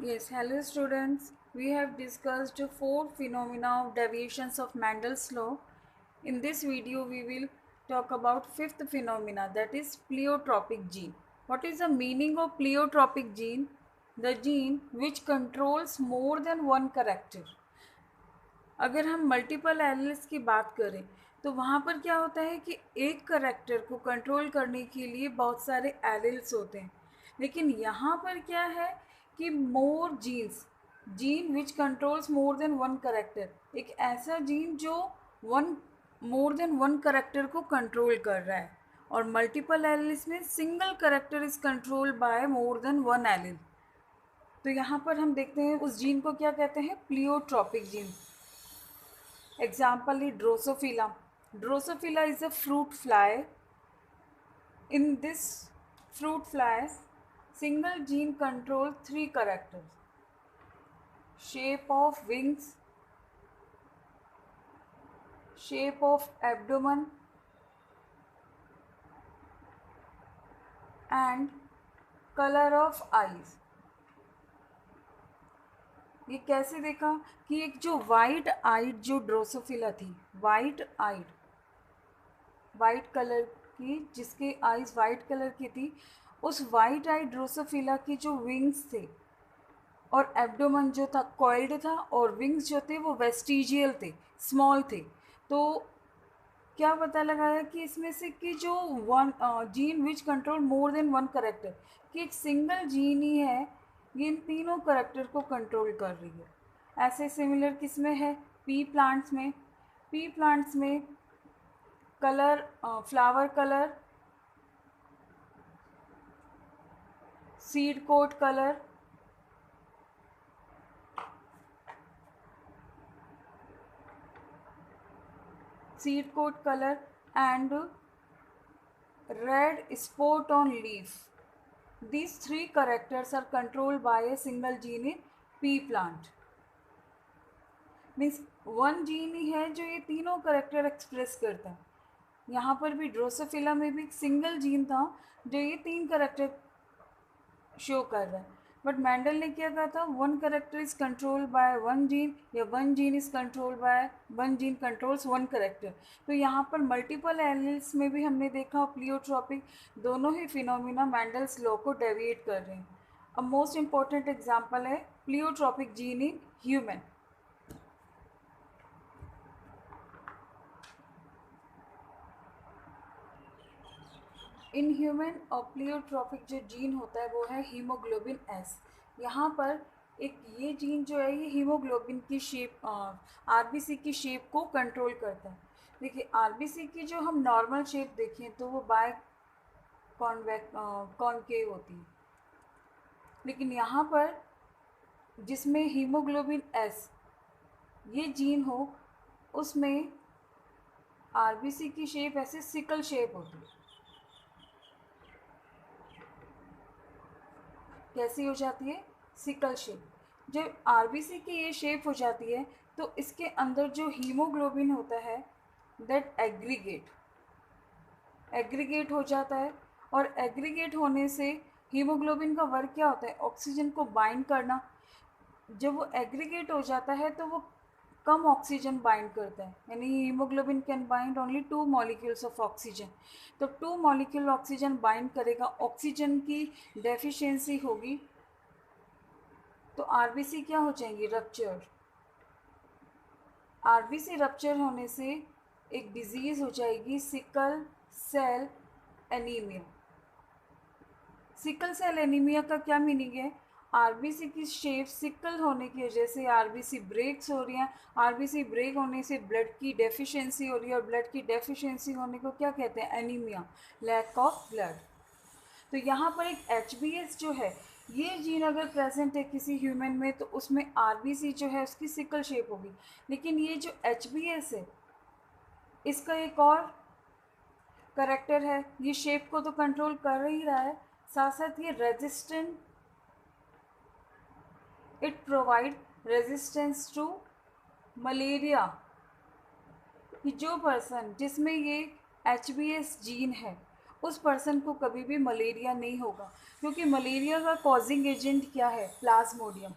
Yes, hello students. We have discussed four phenomena of deviations of Mendel's law. In this video, we will talk about fifth phenomena, that is pleiotropic gene. What is the meaning of pleiotropic gene? The gene which controls more than one character. अगर हम multiple alleles की बात करें तो वहाँ पर क्या होता है कि एक करेक्टर को कंट्रोल करने के लिए बहुत सारे एलिल्स होते हैं, लेकिन यहाँ पर क्या है कि more gene which controls more than one character, एक ऐसा जीन जो one more than one character को कंट्रोल कर रहा है, और मल्टीपल एलिल्स में single character is controlled by more than one allele. तो यहाँ पर हम देखते हैं उस जीन को क्या कहते हैं, pleiotropic gene. Example is Drosophila. Drosophila is a fruit fly. In this fruit fly, single gene controls three characters: shape of wings, shape of abdomen, and color of eyes. ये कैसे देखा कि एक जो वाइट आइड जो Drosophila थी, white colour की, जिसके आईज वाइट कलर की थी, उस वाइट आई ड्रोसोफिला की जो विंग्स थे और एब्डोमन जो था कॉइल्ड था, और विंग्स जो थे वो वेस्टिजियल थे, स्मॉल थे। तो क्या पता लगाया कि इसमें से कि जो one gene which control more than one character, कि एक सिंगल जीन ही है ये इन तीनों करेक्टर को कंट्रोल कर रही है। ऐसे सिमिलर किस में है, पी प्लांट्स में colour, flower colour, seed coat colour, and red spot on leaf. These three characters are controlled by a single gene in pea plant. Means one gene ही है जो ये तीनों करेक्टर एक्सप्रेस करता है। यहाँ पर भी ड्रोसोफिला में भी एक सिंगल जीन था जो ये तीन करेक्टर शो कर रहा है, बट मैंडल ने क्या कहा था, one character is control by one gene, या one gene is control by one gene controls one character. तो यहाँ पर मल्टीपल एलिल्स में भी हमने देखा प्लियोट्रॉपिक, दोनों ही फिनोमिना मैंडल्स लॉ को डेविएट कर रहे हैं। अब मोस्ट इंपॉर्टेंट एग्जाम्पल है pleiotropic gene in human. In human और प्लियोट्रॉपिक जो जीन होता है वो है हीमोग्लोबिन एस। यहाँ पर एक ये जीन जो है ये हीमोग्लोबिन की शेप, आरबीसी की शेप को कंट्रोल करता है। देखिए आरबीसी की जो हम नॉर्मल शेप देखें तो वो बाय कॉनकेव होती है, लेकिन यहाँ पर जिसमें हीमोग्लोबिन एस ये जीन हो उसमें आरबीसी की शेप ऐसे सिकल शेप होती है। कैसी हो जाती है, सिकल शेप। जब आरबीसी की ये शेप हो जाती है तो इसके अंदर जो हीमोग्लोबिन होता है दैट एग्रीगेट हो जाता है, और एग्रीगेट होने से हीमोग्लोबिन का वर्क क्या होता है, ऑक्सीजन को बाइंड करना। जब वो एग्रीगेट हो जाता है तो वो कम ऑक्सीजन बाइंड करता है, यानी haemoglobin can bind only 2 molecules of oxygen. तो 2 मॉलिक्यूल ऑक्सीजन बाइंड करेगा, ऑक्सीजन की डेफिशिएंसी होगी तो आरबीसी क्या हो जाएंगी, रप्चर। आरबीसी रप्चर होने से एक डिजीज़ हो जाएगी sickle cell anaemia. Sickle cell anaemia का क्या मीनिंग है, आरबीसी की शेप सिकल होने की वजह से आरबीसी ब्रेक्स हो रही हैं, आरबीसी ब्रेक होने से ब्लड की डेफिशिएंसी हो रही है, और ब्लड की डेफिशिएंसी होने को क्या कहते हैं, एनीमिया, लैक ऑफ ब्लड। तो यहाँ पर एक एच जो है ये जीन अगर प्रेजेंट है किसी ह्यूमन में तो उसमें आरबीसी जो है उसकी सिकल शेप होगी, लेकिन ये जो एच है इसका एक और करेक्टर है, ये शेप को तो कंट्रोल कर ही रहा है, साथ साथ ये resistant, it provide resistance to malaria. कि जो पर्सन जिसमें ये एच जीन है उस पर्सन को कभी भी मलेरिया नहीं होगा, क्योंकि मलेरिया का कॉजिंग एजेंट क्या है? प्लाज्मोडियम।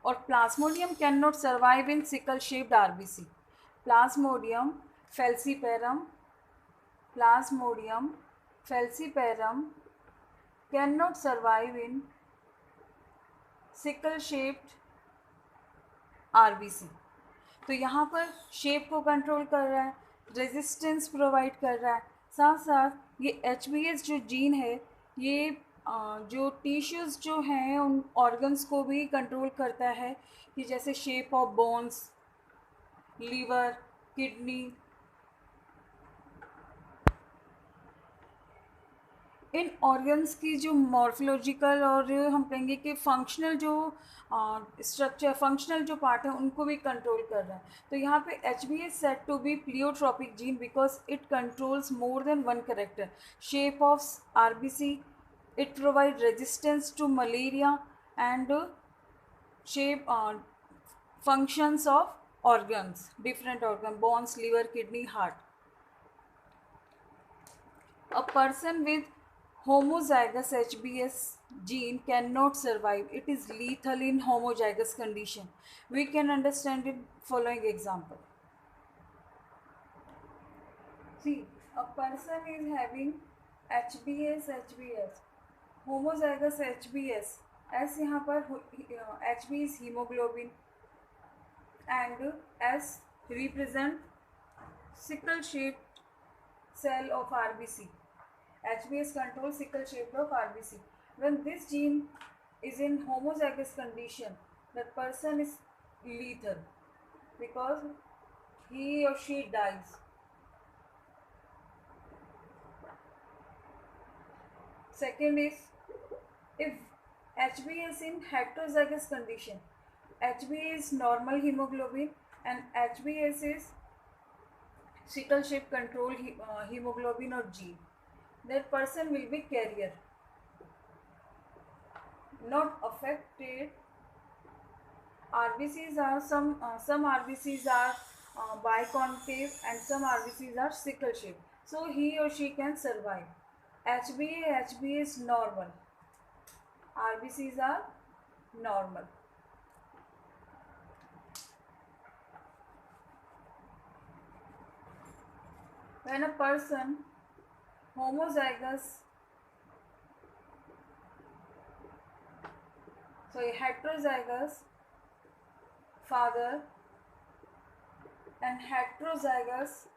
और Plasmodium can not survive in sickle shaped RBC. Plasmodium falciparum Plasmodium falciparum can not survive in sickle shaped RBC. तो यहाँ पर शेप को कंट्रोल कर रहा है, रेजिस्टेंस प्रोवाइड कर रहा है, साथ साथ ये एच जो जीन है ये जो टिश्यूज़ जो हैं उन ऑर्गन्स को भी कंट्रोल करता है, कि जैसे shape of bones, liver, kidney. इन ऑर्गन्स की जो मॉर्फोलॉजिकल और हम कहेंगे कि फंक्शनल जो स्ट्रक्चर, फंक्शनल जो पार्ट है उनको भी कंट्रोल कर रहा है। तो यहाँ पे H B is set to be pleiotropic gene because it controls more than one character shape of R B C, it provide resistance to malaria and shape functions of organs, different organ, bones, liver, kidney, heart. A person with homozygous HBS gene cannot survive. It is lethal in homozygous condition. We can understand it following example. See, a person is having HBS, homozygous HBS. S यहाँ पर HB is hemoglobin and S represent sickle shaped cell of RBC. HBS controls sickle shaped of RBC. When this gene is in homozygous condition, that person is lethal because he or she dies. Second is, if HB is in heterozygous condition, HB is normal hemoglobin and HBS is sickle shape control hemoglobin or gene, that person will be carrier, not affected. RBCs are some RBCs are biconcave and some RBCs are sickle shape, so he or she can survive. HB is normal, RBCs are normal. When a person heterozygous father and heterozygous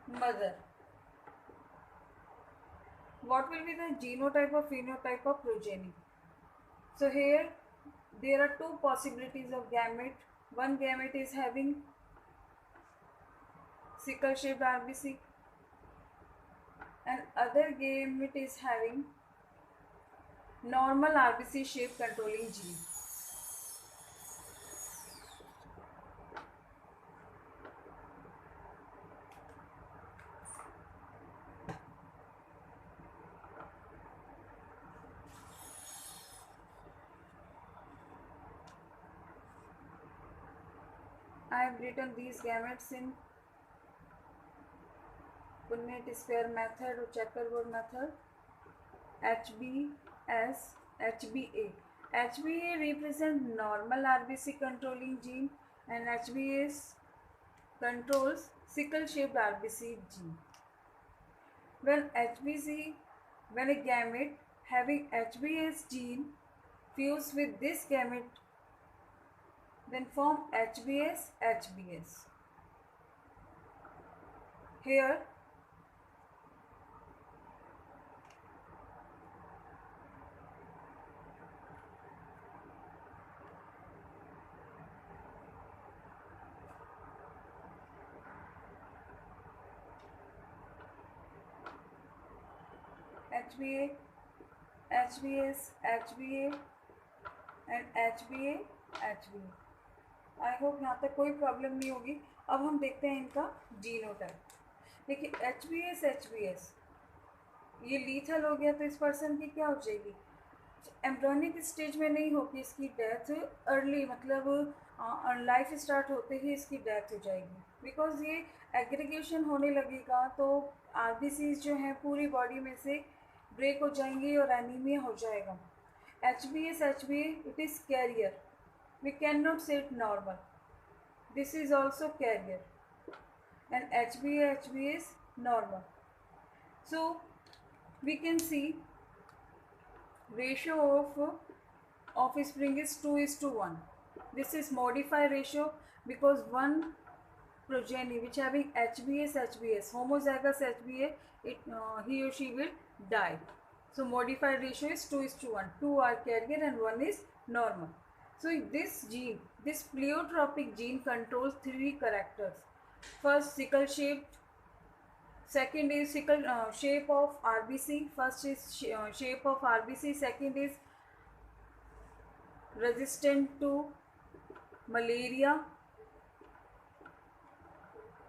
mother, what will be the genotype or phenotype of progeny? So here there are two possibilities of gamete. One gamete is having sickle shaped RBC and other gamete is having normal RBC shape controlling gene. I have written these gametes in Punnett square method or checkerboard method. HBS, HBA. HBA represents normal RBC controlling gene and HBS controls sickle shaped RBC gene. When a gamete having HBS gene fuse with this gamete, then form HBS. Here HBA, HBS, HBA and HBA, HBA. I hope यहाँ तक कोई problem नहीं होगी। अब हम देखते हैं इनका जीनोटाइप। देखिए HBS ये लीथल हो गया तो इस पर्सन की क्या हो जाएगी? एम्ब्रियोनिक स्टेज में नहीं होगी, इसकी डेथ अर्ली, मतलब लाइफ स्टार्ट होते ही इसकी डेथ हो जाएगी। बिकॉज ये एग्रीगेशन होने लगेगा तो आरबीसीज जो हैं पूरी बॉडी में से ब्रेक हो जाएंगी और एनीमिया हो जाएगा. HbA it is carrier. We cannot say it normal. This is also carrier, and HbA is normal. So we can see ratio of offspring is 2:1. This is modified ratio because one progeny which having HbS homozygous HbA, he or she will die. So modified ratio is 2:1. 2 are carrier and 1 is normal. So this gene, this pleiotropic gene controls 3 characters. First, sickle shaped. Second is sickle shape of RBC. First is shape of RBC. Second is resistant to malaria.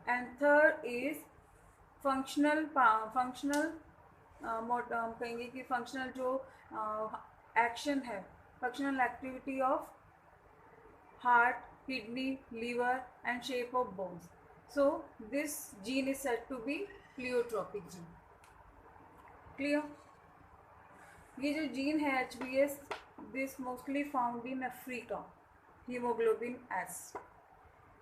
And third is functional हम कहेंगे कि functional जो action है, functional activity of heart, kidney, liver and shape of bones. So this gene is said to be pleiotropic gene. Clear? ये जो gene है HbS, this mostly found in Africa, haemoglobin S.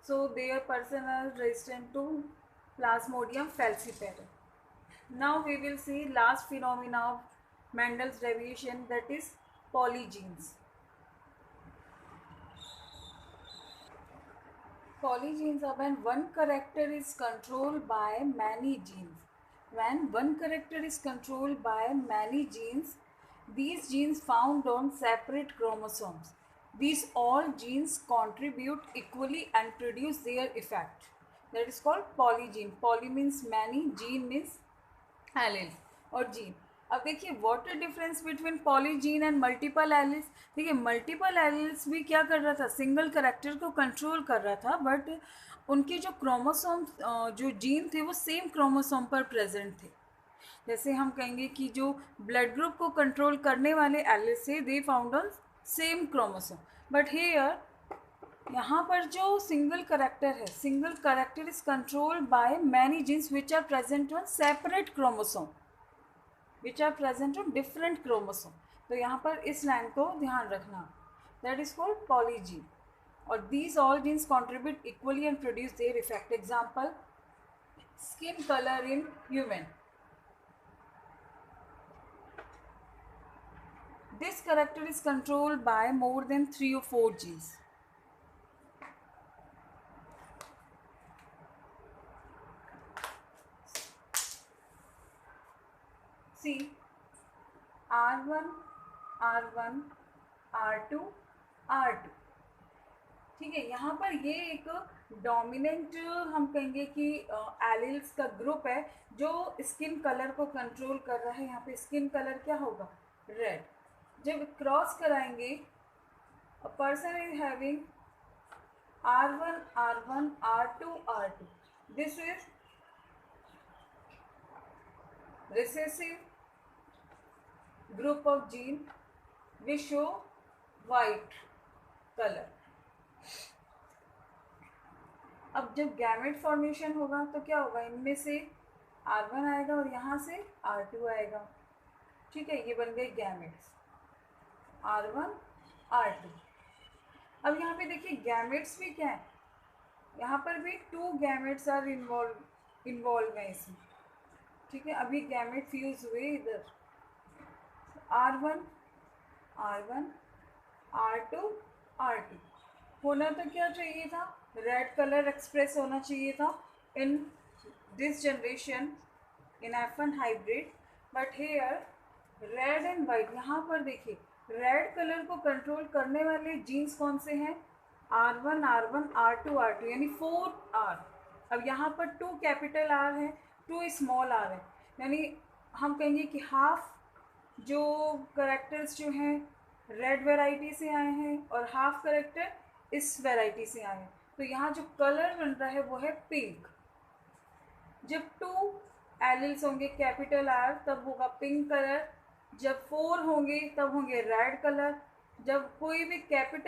So their person are resistant to Plasmodium falciparum. Now we will see last phenomena of Mendel's deviation, that is polygenes. Polygenes are when one character is controlled by many genes. When one character is controlled by many genes, these genes found on separate chromosomes. These all genes contribute equally and produce their effect. That is called polygene. Poly means many, gene means allele और gene. अब देखिए what is difference between polygene and multiple alleles. देखिए multiple alleles भी क्या कर रहा था, single character को कंट्रोल कर रहा था, बट उनके जो क्रोमोसोम जो जीन थे वो सेम क्रोमोसोम पर प्रेजेंट थे. जैसे हम कहेंगे कि जो ब्लड ग्रुप को कंट्रोल करने वाले एलिल्स थे, they found on same chromosome. But here यहाँ पर जो सिंगल करेक्टर है, single character is controlled by many genes which are present on separate chromosome, which are present on different chromosome. तो यहाँ पर इस लाइन को ध्यान रखना, दैट इज कॉल्ड पॉलीजीन. और these all genes contribute equally and produce their effect. Example, skin colour in human. This character is controlled by more than 3 or 4 genes. See, R1, R1, R2, R2. ठीक है, यहाँ पर ये एक dominant हम कहेंगे कि एलिल्स का ग्रुप है जो स्किन कलर को कंट्रोल कर रहा है. यहाँ पे स्किन कलर क्या होगा, रेड. जब क्रॉस कराएंगे, a person is having R1, R1, R2, R2. This is recessive group of gene which show white colour. अब जब गैमेट फॉर्मेशन होगा तो क्या होगा, इनमें से R1 आएगा और यहाँ से R2 आएगा. ठीक है, ये बन गए गैमेट्स, R1, R2. अब यहाँ पे देखिए गैमेट्स भी क्या है, यहाँ पर भी 2 गैमेट्स आर इन्वॉल्व हैं इसमें. ठीक है, अभी गैमेट फ्यूज हुए इधर. R1, R1, R2, R2. होना तो क्या चाहिए था, रेड कलर एक्सप्रेस होना चाहिए था in this generation in F1 hybrid. But here red and white. यहाँ पर देखिए रेड कलर को कंट्रोल करने वाले जीन्स कौन से हैं, R1, R1, R2, R2, यानी 4 R. अब यहाँ पर 2 कैपिटल R है, 2 स्मॉल R है, यानी हम कहेंगे कि हाफ जो करेक्टर्स जो हैं रेड वेराइटी से आए हैं और हाफ करेक्टर इस वेराइटी से आए हैं. तो यहाँ जो कलर बन रहा है वो है पिंक. जब 2 एलिल्स होंगे कैपिटल R तब होगा पिंक कलर. जब 4 होंगे तब होंगे रेड कलर. जब कोई भी कैपिटल